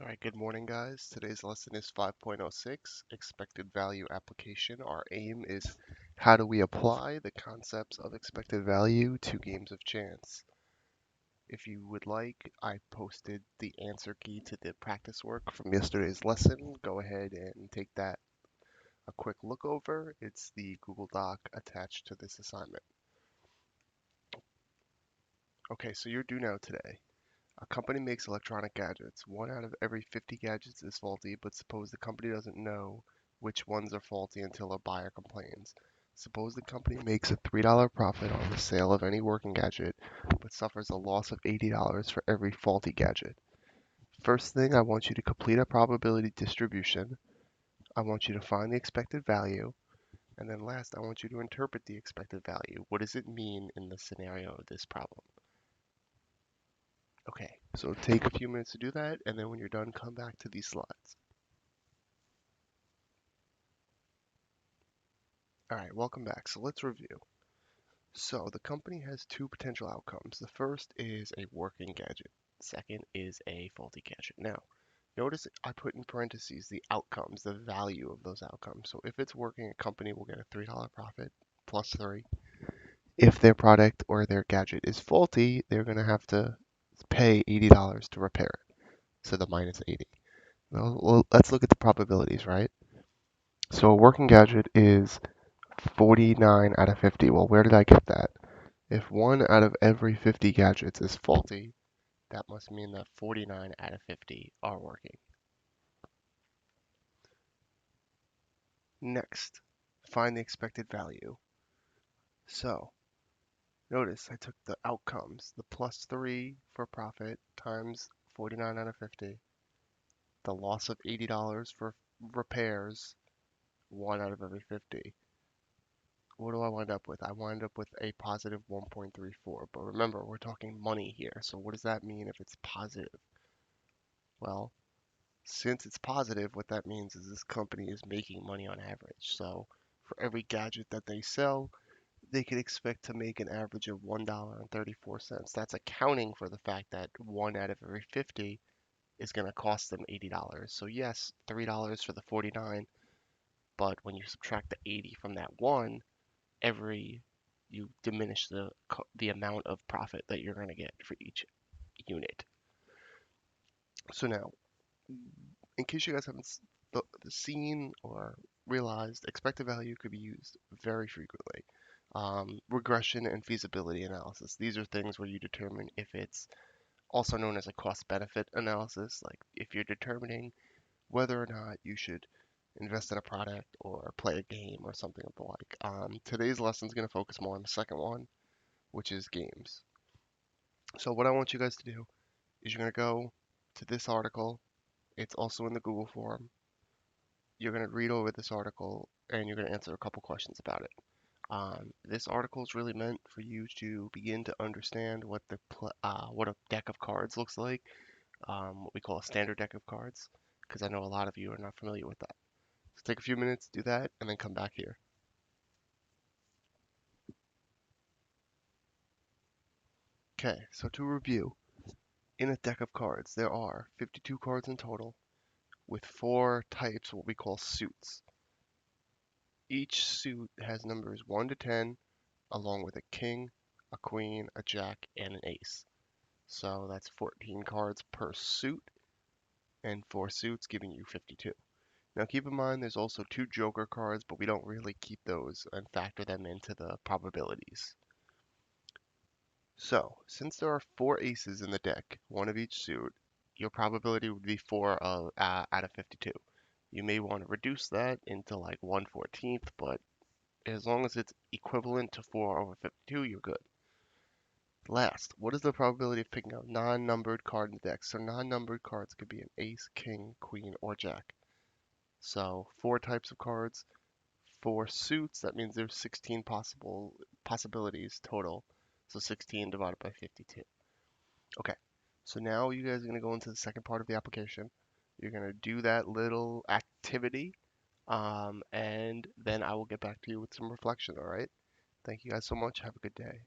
All right, good morning, guys. Today's lesson is 5.06, expected value application. Our aim is how do we apply the concepts of expected value to games of chance. If you would like, I posted the answer key to the practice work from yesterday's lesson. Go ahead and take that a quick look over. It's the Google Doc attached to this assignment. Okay, so you're due now today. A company makes electronic gadgets. One out of every 50 gadgets is faulty, but suppose the company doesn't know which ones are faulty until a buyer complains. Suppose the company makes a $3 profit on the sale of any working gadget, but suffers a loss of $80 for every faulty gadget. First thing, I want you to complete a probability distribution. I want you to find the expected value. And then last, I want you to interpret the expected value. What does it mean in the scenario of this problem? Okay, so take a few minutes to do that, and then when you're done, come back to these slides. All right, welcome back. So let's review. So the company has two potential outcomes. The first is a working gadget. Second is a faulty gadget. Now, notice I put in parentheses the outcomes, the value of those outcomes. So if it's working, a company will get a $3 profit plus 3. If their product or their gadget is faulty, they're going to have to pay $80 to repair it. So the minus 80. Well, let's look at the probabilities, right? So a working gadget is 49 out of 50. Well, where did I get that? If one out of every 50 gadgets is faulty, that must mean that 49 out of 50 are working. Next, find the expected value. So, notice I took the outcomes, the plus 3 for profit times 49 out of 50, the loss of $80 for repairs, 1 out of every 50. What do I wind up with? I wind up with a positive 1.34. But remember, we're talking money here. So what does that mean if it's positive? Well, since it's positive, what that means is this company is making money on average. So for every gadget that they sell, they can expect to make an average of $1.34. That's accounting for the fact that 1 out of every 50 is going to cost them $80. So yes, $3 for the 49, but when you subtract the 80 from that 1, you diminish the amount of profit that you're going to get for each unit. So now, in case you guys haven't seen or realized, expected value could be used very frequently. Regression and feasibility analysis. These are things where you determine if it's also known as a cost benefit analysis, like if you're determining whether or not you should invest in a product or play a game or something of the like. Today's lesson is going to focus more on the second one, which is games. So what I want you guys to do is you're going to go to this article. It's also in the Google form. You're going to read over this article and you're going to answer a couple questions about it. This article is really meant for you to begin to understand what what a deck of cards looks like, what we call a standard deck of cards, because I know a lot of you are not familiar with that. So take a few minutes, do that, and then come back here. Okay, so to review, in a deck of cards, there are 52 cards in total, with 4 types, what we call suits. Each suit has numbers 1 to 10, along with a king, a queen, a jack, and an ace. So that's 14 cards per suit, and 4 suits giving you 52. Now keep in mind there's also 2 joker cards, but we don't really keep those and factor them into the probabilities. So, since there are 4 aces in the deck, 1 of each suit, your probability would be 4 out of 52. You may want to reduce that into like 1/14th, but as long as it's equivalent to 4 over 52, you're good. Last, what is the probability of picking a non-numbered card in the deck? So non-numbered cards could be an ace, king, queen, or jack. So 4 types of cards, 4 suits, that means there's 16 possibilities total. So 16 divided by 52. Okay, so now you guys are going to go into the second part of the application. You're going to do that little activity, and then I will get back to you with some reflection, all right? Thank you guys so much. Have a good day.